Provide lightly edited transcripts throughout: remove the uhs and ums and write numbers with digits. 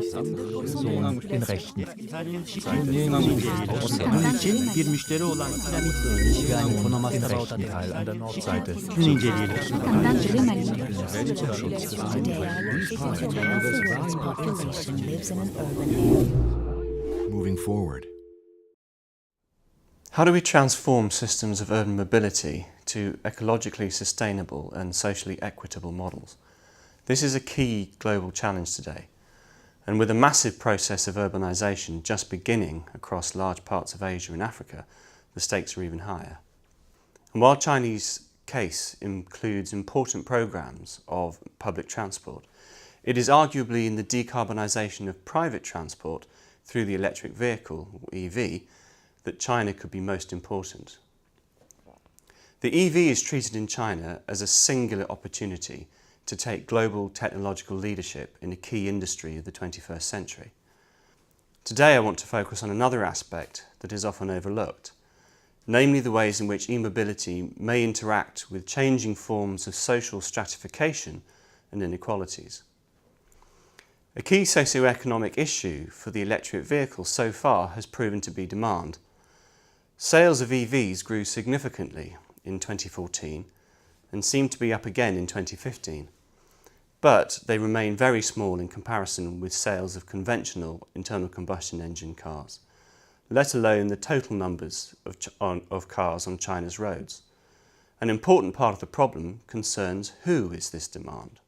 den Rechten. Bir müşteri olan Den rechten Teil an der Nordseite. Moving forward. How do we transform systems of urban mobility to ecologically sustainable and socially equitable models? This is a key global challenge today, and with a massive process of urbanisation just beginning across large parts of Asia and Africa, the stakes are even higher. And while Chinese case includes important programmes of public transport, it is arguably in the decarbonisation of private transport through the electric vehicle, or EV, that China could be most important. The EV is treated in China as a singular opportunity to take global technological leadership in a key industry of the 21st century. Today I want to focus on another aspect that is often overlooked, namely the ways in which e-mobility may interact with changing forms of social stratification and inequalities. A key socio-economic issue for the electric vehicle so far has proven to be demand. Sales of EVs grew significantly in 2014 and seem to be up again in 2015, but they remain very small in comparison with sales of conventional internal combustion engine cars, let alone the total numbers of cars on China's roads. An important part of the problem concerns who is this demand.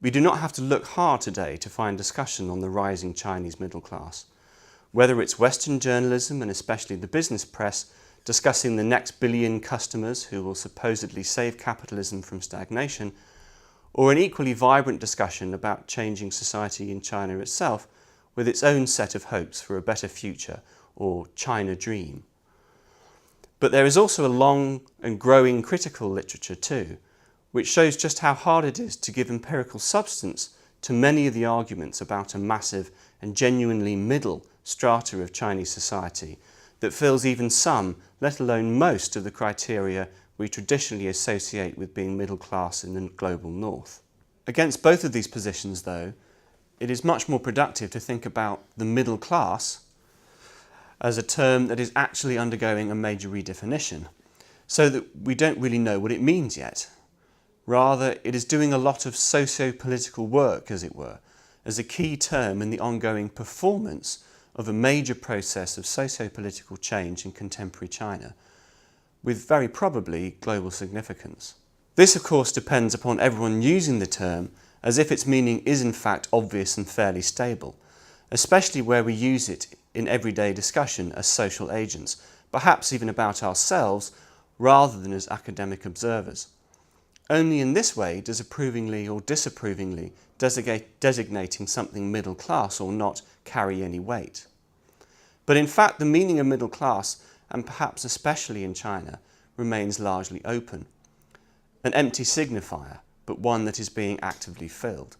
We do not have to look hard today to find discussion on the rising Chinese middle class. Whether it's Western journalism and especially the business press discussing the next billion customers who will supposedly save capitalism from stagnation, or an equally vibrant discussion about changing society in China itself with its own set of hopes for a better future, or China Dream. But there is also a long and growing critical literature too, which shows just how hard it is to give empirical substance to many of the arguments about a massive and genuinely middle strata of Chinese society that fills even some, let alone most, of the criteria we traditionally associate with being middle class in the global north. Against both of these positions, though, it is much more productive to think about the middle class as a term that is actually undergoing a major redefinition, so that we don't really know what it means yet. Rather, it is doing a lot of socio-political work, as it were, as a key term in the ongoing performance of a major process of socio-political change in contemporary China, with very probably global significance. This, of course, depends upon everyone using the term as if its meaning is in fact obvious and fairly stable, especially where we use it in everyday discussion as social agents, perhaps even about ourselves, rather than as academic observers. Only in this way does approvingly or disapprovingly designating something middle class or not carry any weight. But in fact, the meaning of middle class, and perhaps especially in China, remains largely open. An empty signifier, but one that is being actively filled.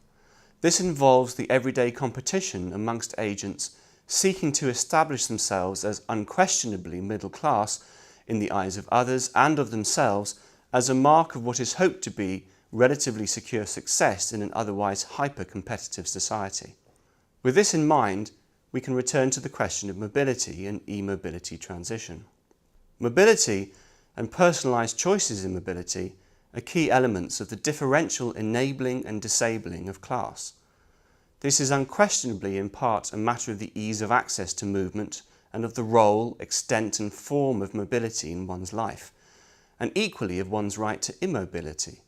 This involves the everyday competition amongst agents seeking to establish themselves as unquestionably middle class in the eyes of others and of themselves, as a mark of what is hoped to be relatively secure success in an otherwise hyper-competitive society. With this in mind, we can return to the question of mobility and e-mobility transition. Mobility and personalised choices in mobility are key elements of the differential enabling and disabling of class. This is unquestionably in part a matter of the ease of access to movement and of the role, extent and form of mobility in one's life, and equally of one's right to immobility.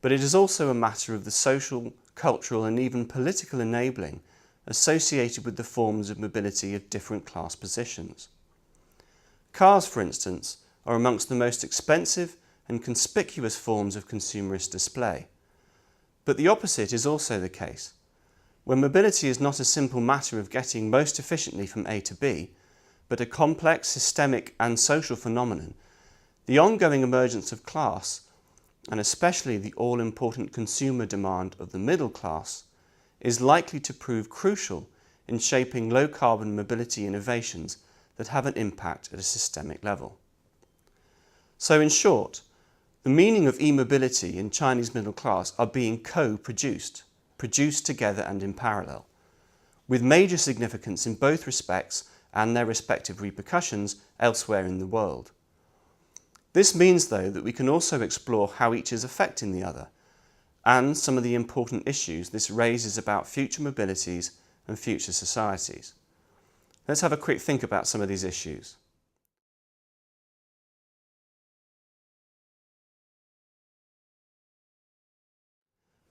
But it is also a matter of the social, cultural and even political enabling associated with the forms of mobility of different class positions. Cars, for instance, are amongst the most expensive and conspicuous forms of consumerist display. But the opposite is also the case. When mobility is not a simple matter of getting most efficiently from A to B, but a complex, systemic and social phenomenon, the ongoing emergence of class, and especially the all-important consumer demand of the middle class, is likely to prove crucial in shaping low-carbon mobility innovations that have an impact at a systemic level. So in short, The meaning of e-mobility in Chinese middle class are being co-produced, produced together and in parallel, with major significance in both respects and their respective repercussions elsewhere in the world. This means, though, that we can also explore how each is affecting the other, and some of the important issues this raises about future mobilities and future societies. Let's have a quick think about some of these issues.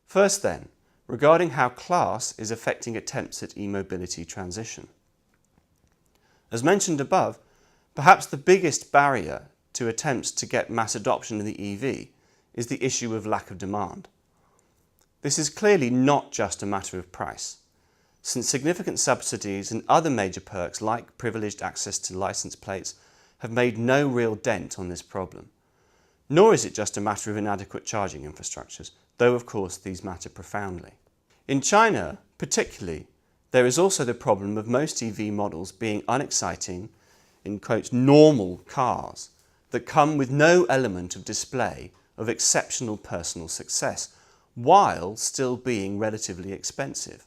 First then, regarding how class is affecting attempts at e-mobility transition. As mentioned above, perhaps the biggest barrier to attempts to get mass adoption of the EV is the issue of lack of demand. This is clearly not just a matter of price, since significant subsidies and other major perks like privileged access to license plates have made no real dent on this problem. Nor is it just a matter of inadequate charging infrastructures, though of course these matter profoundly. In China, particularly, there is also the problem of most EV models being unexciting, in quotes, normal cars that come with no element of display of exceptional personal success, while still being relatively expensive.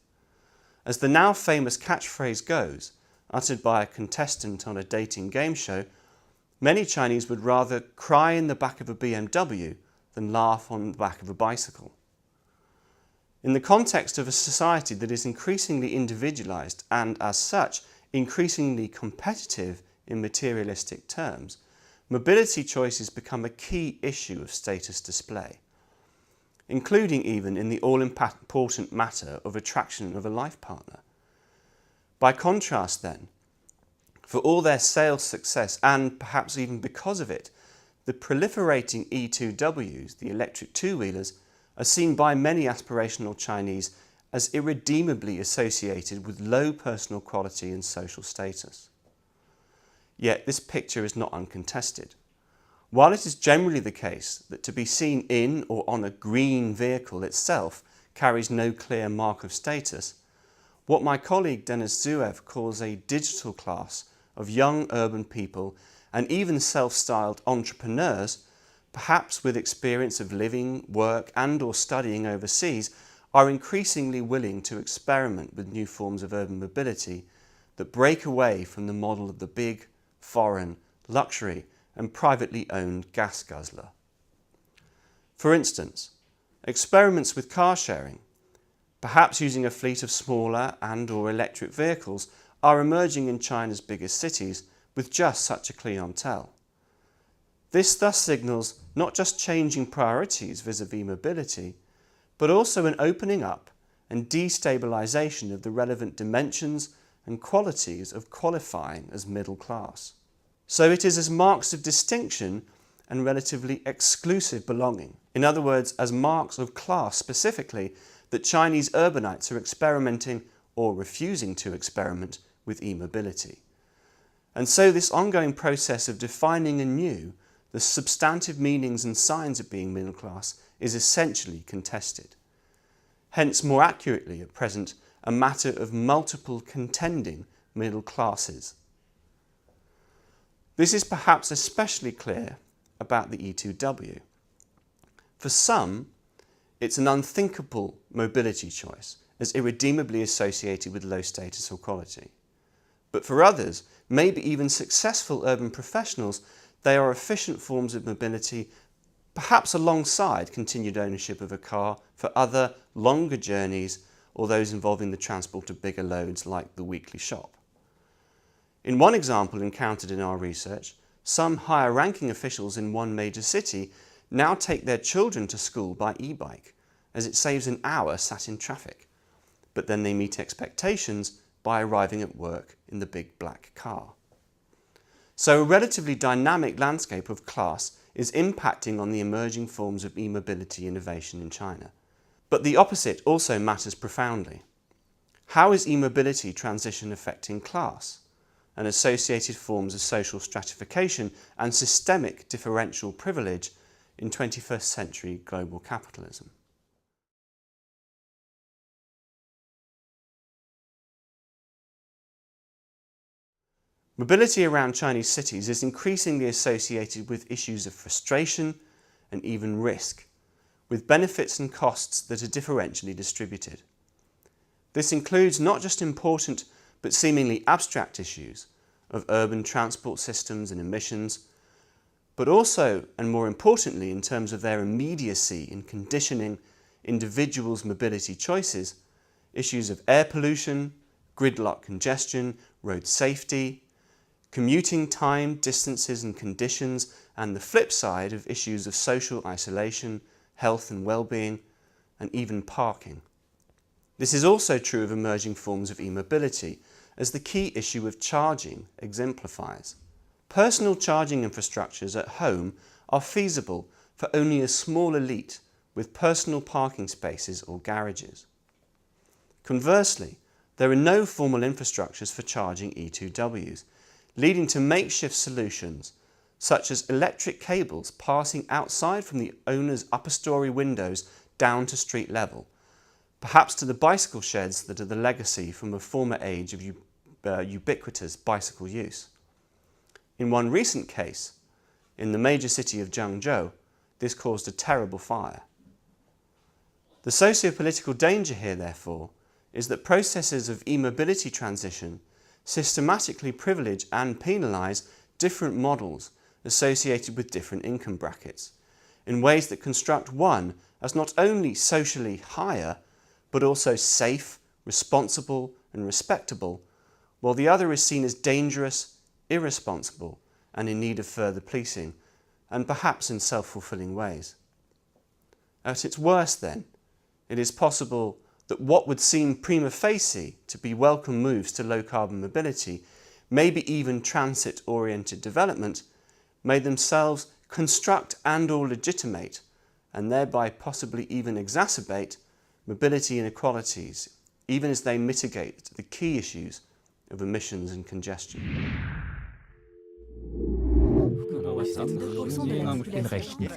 As the now famous catchphrase goes, uttered by a contestant on a dating game show, many Chinese would rather cry in the back of a BMW than laugh on the back of a bicycle. In the context of a society that is increasingly individualised and, as such, increasingly competitive in materialistic terms, mobility choices become a key issue of status display, including even in the all-important matter of attraction of a life partner. By contrast then, for all their sales success and perhaps even because of it, the proliferating E2Ws, the electric two-wheelers, are seen by many aspirational Chinese as irredeemably associated with low personal quality and social status. Yet this picture is not uncontested. While it is generally the case that to be seen in or on a green vehicle itself carries no clear mark of status, what my colleague Denis Zuev calls a digital class of young urban people and even self-styled entrepreneurs, perhaps with experience of living, work and or studying overseas, are increasingly willing to experiment with new forms of urban mobility that break away from the model of the big, foreign, luxury and privately owned gas guzzler. For instance, experiments with car sharing, perhaps using a fleet of smaller and or electric vehicles, are emerging in China's biggest cities with just such a clientele. This thus signals not just changing priorities vis-à-vis mobility, but also an opening up and destabilisation of the relevant dimensions and qualities of qualifying as middle class. So it is as marks of distinction and relatively exclusive belonging, in other words, as marks of class specifically, that Chinese urbanites are experimenting or refusing to experiment with e-mobility. And so this ongoing process of defining anew the substantive meanings and signs of being middle class is essentially contested. Hence, more accurately at present, a matter of multiple contending middle classes. This is perhaps especially clear about the E2W. For some, it's an unthinkable mobility choice, as irredeemably associated with low status or quality. But for others, maybe even successful urban professionals, they are efficient forms of mobility, perhaps alongside continued ownership of a car for other longer journeys or those involving the transport of bigger loads like the weekly shop. In one example encountered in our research, some higher-ranking officials in one major city now take their children to school by e-bike, as it saves an hour sat in traffic. But then they meet expectations by arriving at work in the big black car. So a relatively dynamic landscape of class is impacting on the emerging forms of e-mobility innovation in China. But the opposite also matters profoundly. How is e-mobility transition affecting class and associated forms of social stratification and systemic differential privilege in 21st century global capitalism? Mobility around Chinese cities is increasingly associated with issues of frustration and even risk, with benefits and costs that are differentially distributed. This includes not just important but seemingly abstract issues of urban transport systems and emissions, but also, and more importantly, in terms of their immediacy in conditioning individuals' mobility choices, issues of air pollution, gridlock congestion, road safety, commuting time, distances and conditions, and the flip side of issues of social isolation, health and well-being, and even parking. This is also true of emerging forms of e-mobility, as the key issue of charging exemplifies. Personal charging infrastructures at home are feasible for only a small elite with personal parking spaces or garages. Conversely, there are no formal infrastructures for charging E2Ws, leading to makeshift solutions such as electric cables passing outside from the owner's upper storey windows down to street level, perhaps to the bicycle sheds that are the legacy from a former age of ubiquitous bicycle use. In one recent case, in the major city of Zhengzhou, this caused a terrible fire. The socio-political danger here, therefore, is that processes of e-mobility transition systematically privilege and penalise different models associated with different income brackets, in ways that construct one as not only socially higher, but also safe, responsible and respectable, while the other is seen as dangerous, irresponsible and in need of further policing, and perhaps in self-fulfilling ways. At its worst then, it is possible that what would seem prima facie to be welcome moves to low-carbon mobility, maybe even transit-oriented development, may themselves construct and/or legitimate, and thereby possibly even exacerbate, mobility inequalities, even as they mitigate the key issues of emissions and congestion. Den Rechten.